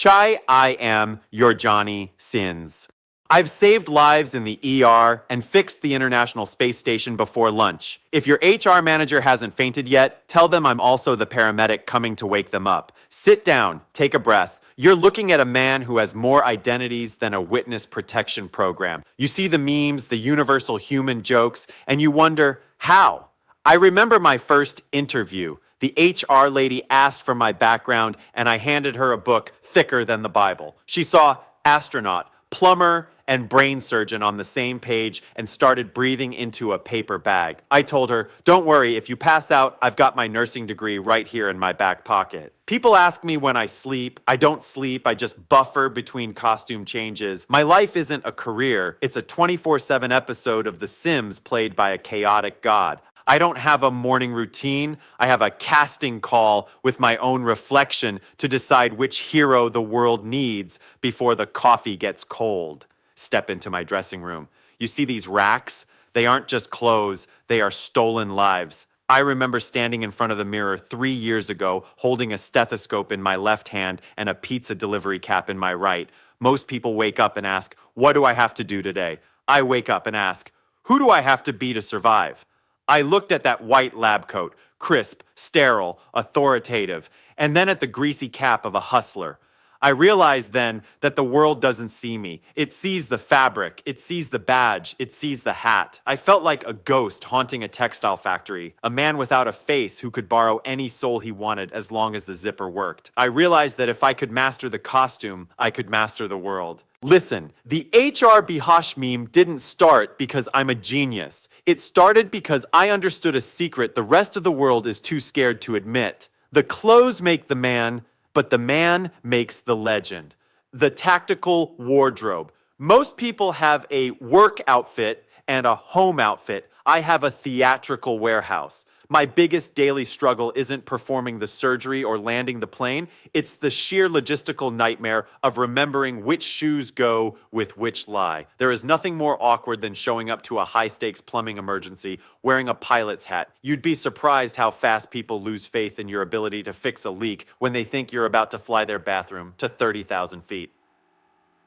Chai, I am your Jonny SINSE. I've saved lives in the ER and fixed the International Space Station before lunch. If your HR manager hasn't fainted yet, tell them I'm also the paramedic coming to wake them up. Sit down, take a breath. You're looking at a man who has more identities than a witness protection program. You see the memes, the universal human jokes, and you wonder, how? I remember my first interview. The HR lady asked for my background, and I handed her a book thicker than the Bible. She saw astronaut, plumber, and brain surgeon on the same page and started breathing into a paper bag. I told her, don't worry, if you pass out, I've got my nursing degree right here in my back pocket. People ask me when I sleep. I don't sleep, I just buffer between costume changes. My life isn't a career, it's a 24/7 episode of The Sims played by a chaotic god. I don't have a morning routine. I have a casting call with my own reflection to decide which hero the world needs before the coffee gets cold. Step into my dressing room. You see these racks? They aren't just clothes, they are stolen lives. I remember standing in front of the mirror 3 years ago, holding a stethoscope in my left hand and a pizza delivery cap in my right. Most people wake up and ask, what do I have to do today? I wake up and ask, who do I have to be to survive? I looked at that white lab coat, crisp, sterile, authoritative, and then at the greasy cap of a hustler. I realized then that the world doesn't see me. It sees the fabric, it sees the badge, it sees the hat. I felt like a ghost haunting a textile factory, a man without a face who could borrow any soul he wanted as long as the zipper worked. I realized that if I could master the costume, I could master the world. Listen, the HR Bihash meme didn't start because I'm a genius. It started because I understood a secret the rest of the world is too scared to admit. The clothes make the man, but the man makes the legend. The tactical wardrobe. Most people have a work outfit and a home outfit. I have a theatrical warehouse. My biggest daily struggle isn't performing the surgery or landing the plane. It's the sheer logistical nightmare of remembering which shoes go with which lie. There is nothing more awkward than showing up to a high-stakes plumbing emergency wearing a pilot's hat. You'd be surprised how fast people lose faith in your ability to fix a leak when they think you're about to fly their bathroom to 30,000 feet.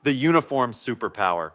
The uniform superpower.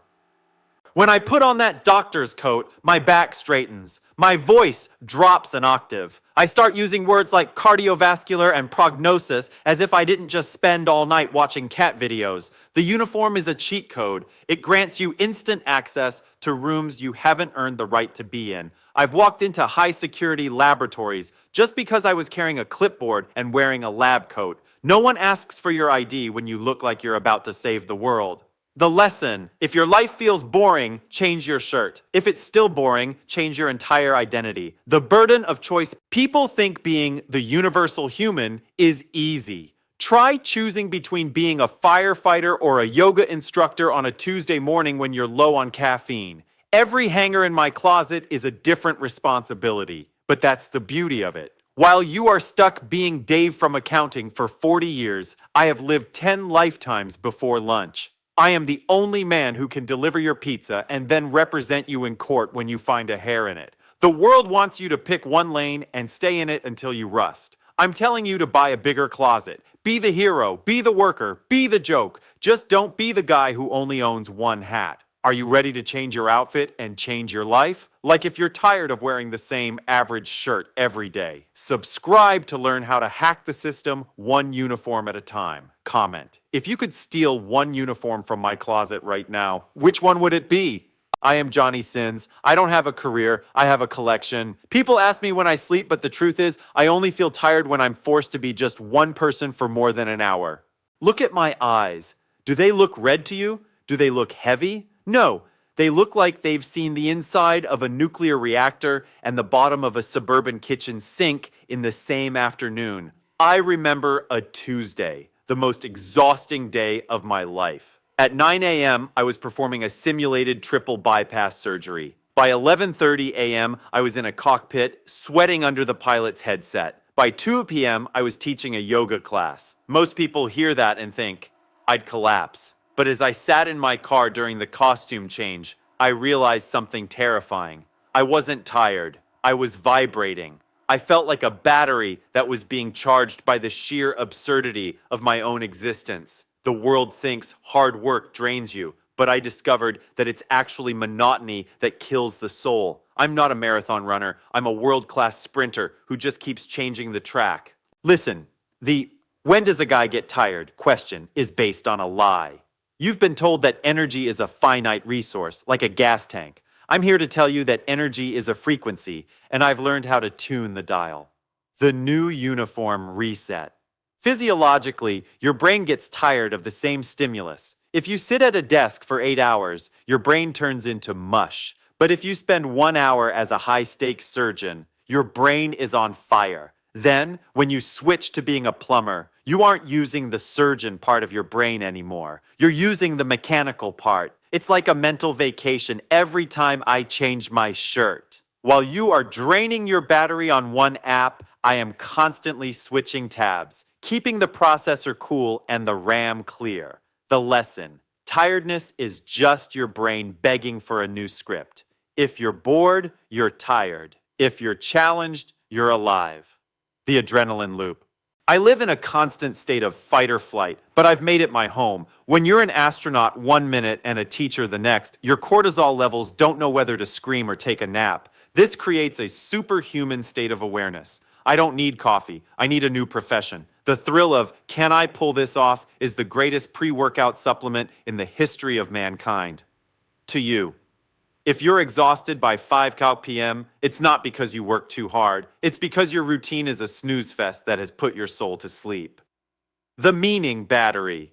When I put on that doctor's coat, my back straightens. My voice drops an octave. I start using words like cardiovascular and prognosis as if I didn't just spend all night watching cat videos. The uniform is a cheat code. It grants you instant access to rooms you haven't earned the right to be in. I've walked into high-security laboratories just because I was carrying a clipboard and wearing a lab coat. No one asks for your ID when you look like you're about to save the world. The lesson: if your life feels boring, change your shirt. If it's still boring, change your entire identity. The burden of choice. People think being the universal human is easy. Try choosing between being a firefighter or a yoga instructor on a Tuesday morning when you're low on caffeine. Every hanger in my closet is a different responsibility, but that's the beauty of it. While you are stuck being Dave from accounting for 40 years, I have lived 10 lifetimes before lunch. I am the only man who can deliver your pizza and then represent you in court when you find a hair in it. The world wants you to pick one lane and stay in it until you rust. I'm telling you to buy a bigger closet. Be the hero, be the worker, be the joke. Just don't be the guy who only owns one hat. Are you ready to change your outfit and change your life? Like if you're tired of wearing the same average shirt every day. Subscribe to learn how to hack the system one uniform at a time. Comment: if you could steal one uniform from my closet right now, which one would it be? I am Jonny SINSE. I don't have a career, I have a collection. People ask me when I sleep, but the truth is, I only feel tired when I'm forced to be just one person for more than an hour. Look at my eyes. Do they look red to you? Do they look heavy? No, they look like they've seen the inside of a nuclear reactor and the bottom of a suburban kitchen sink in the same afternoon. I remember a Tuesday, the most exhausting day of my life. At 9 a.m., I was performing a simulated triple bypass surgery. By 11:30 a.m., I was in a cockpit, sweating under the pilot's headset. By 2 p.m., I was teaching a yoga class. Most people hear that and think, I'd collapse. But as I sat in my car during the costume change, I realized something terrifying. I wasn't tired. I was vibrating. I felt like a battery that was being charged by the sheer absurdity of my own existence. The world thinks hard work drains you, but I discovered that it's actually monotony that kills the soul. I'm not a marathon runner. I'm a world-class sprinter who just keeps changing the track. Listen, the "when does a guy get tired" question is based on a lie. You've been told that energy is a finite resource, like a gas tank. I'm here to tell you that energy is a frequency, and I've learned how to tune the dial. The new uniform reset. Physiologically, your brain gets tired of the same stimulus. If you sit at a desk for 8 hours, your brain turns into mush. But if you spend 1 hour as a high-stakes surgeon, your brain is on fire. Then, when you switch to being a plumber, you aren't using the surgeon part of your brain anymore. You're using the mechanical part. It's like a mental vacation every time I change my shirt. While you are draining your battery on one app, I am constantly switching tabs, keeping the processor cool and the RAM clear. The lesson: tiredness is just your brain begging for a new script. If you're bored, you're tired. If you're challenged, you're alive. The adrenaline loop. I live in a constant state of fight or flight, but I've made it my home. When you're an astronaut 1 minute and a teacher the next, your cortisol levels don't know whether to scream or take a nap. This creates a superhuman state of awareness. I don't need coffee. I need a new profession. The thrill of, can I pull this off, is the greatest pre-workout supplement in the history of mankind. To you. If you're exhausted by 5 p.m., it's not because you work too hard. It's because your routine is a snooze fest that has put your soul to sleep. The meaning battery.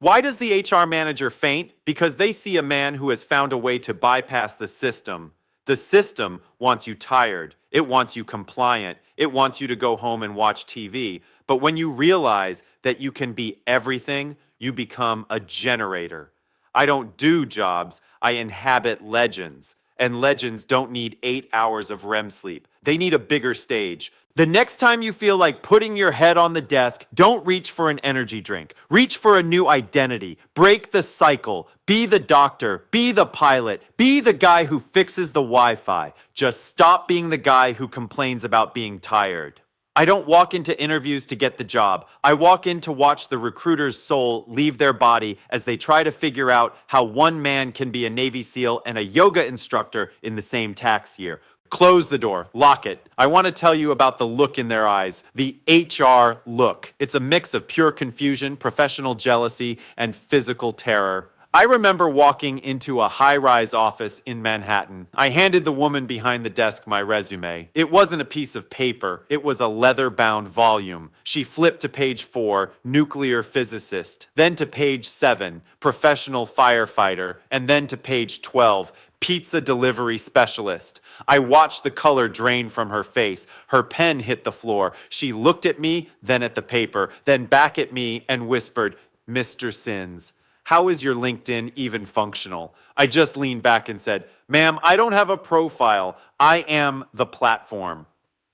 Why does the HR manager faint? Because they see a man who has found a way to bypass the system. The system wants you tired. It wants you compliant. It wants you to go home and watch TV. But when you realize that you can be everything, you become a generator. I don't do jobs, I inhabit legends. And legends don't need 8 hours of REM sleep. They need a bigger stage. The next time you feel like putting your head on the desk, don't reach for an energy drink. Reach for a new identity. Break the cycle. Be the doctor. Be the pilot. Be the guy who fixes the Wi-Fi. Just stop being the guy who complains about being tired. I don't walk into interviews to get the job. I walk in to watch the recruiter's soul leave their body as they try to figure out how one man can be a Navy SEAL and a yoga instructor in the same tax year. Close the door, lock it. I want to tell you about the look in their eyes, the HR look. It's a mix of pure confusion, professional jealousy, and physical terror. I remember walking into a high-rise office in Manhattan. I handed the woman behind the desk my resume. It wasn't a piece of paper. It was a leather-bound volume. She flipped to page 4, nuclear physicist, then to page 7, professional firefighter, and then to page 12, pizza delivery specialist. I watched the color drain from her face. Her pen hit the floor. She looked at me, then at the paper, then back at me and whispered, "Mr. SINSE. How is your LinkedIn even functional?" I just leaned back and said, "Ma'am, I don't have a profile. I am the platform."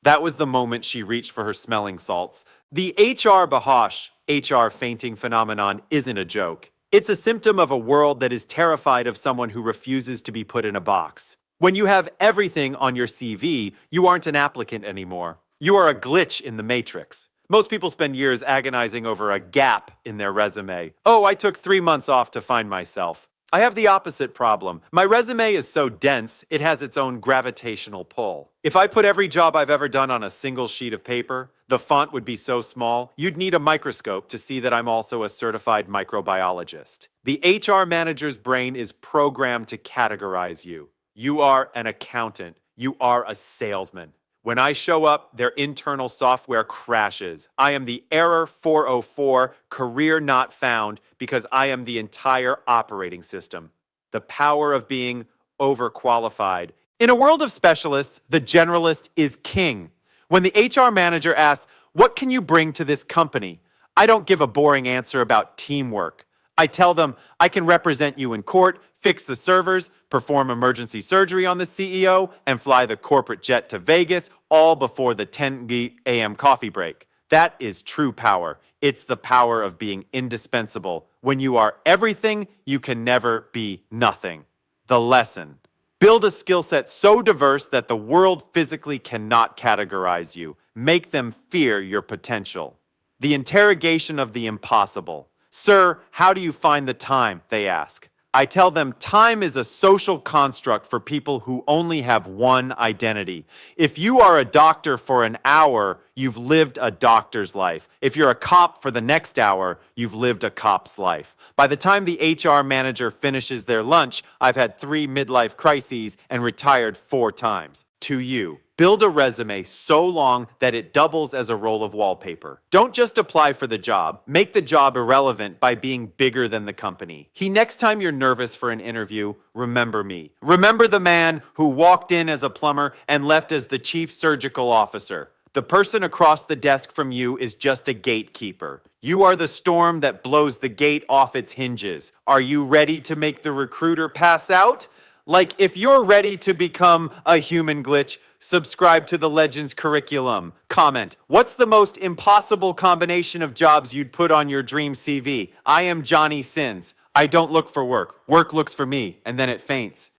That was the moment she reached for her smelling salts. The HR bahosh, HR fainting phenomenon isn't a joke. It's a symptom of a world that is terrified of someone who refuses to be put in a box. When you have everything on your CV, you aren't an applicant anymore. You are a glitch in the matrix. Most people spend years agonizing over a gap in their resume. "Oh, I took 3 months off to find myself." I have the opposite problem. My resume is so dense, it has its own gravitational pull. If I put every job I've ever done on a single sheet of paper, the font would be so small, you'd need a microscope to see that I'm also a certified microbiologist. The HR manager's brain is programmed to categorize you. You are an accountant. You are a salesman. When I show up, their internal software crashes. I am the error 404, career not found, because I am the entire operating system. The power of being overqualified. In a world of specialists, the generalist is king. When the HR manager asks, "What can you bring to this company?" I don't give a boring answer about teamwork. I tell them, "I can represent you in court, fix the servers, perform emergency surgery on the CEO, and fly the corporate jet to Vegas, all before the 10 a.m. coffee break." That is true power. It's the power of being indispensable. When you are everything, you can never be nothing. The lesson: build a skill set so diverse that the world physically cannot categorize you. Make them fear your potential. The interrogation of the impossible. Sir, how do you find the time? They ask. I tell them time is a social construct for people who only have one identity. If you are a doctor for an hour, you've lived a doctor's life. If you're a cop for the next hour, you've lived a cop's life. By the time the HR manager finishes their lunch, I've had 3 midlife crises and retired 4 times. To you. Build a resume so long that it doubles as a roll of wallpaper. Don't just apply for the job. Make the job irrelevant by being bigger than the company. Next time you're nervous for an interview, remember me. Remember the man who walked in as a plumber and left as the chief surgical officer. The person across the desk from you is just a gatekeeper. You are the storm that blows the gate off its hinges. Are you ready to make the recruiter pass out? Like, if you're ready to become a human glitch, subscribe to the Legends curriculum. Comment, what's the most impossible combination of jobs you'd put on your dream CV? I am Jonny SINSE. I don't look for work. Work looks for me, and then it faints.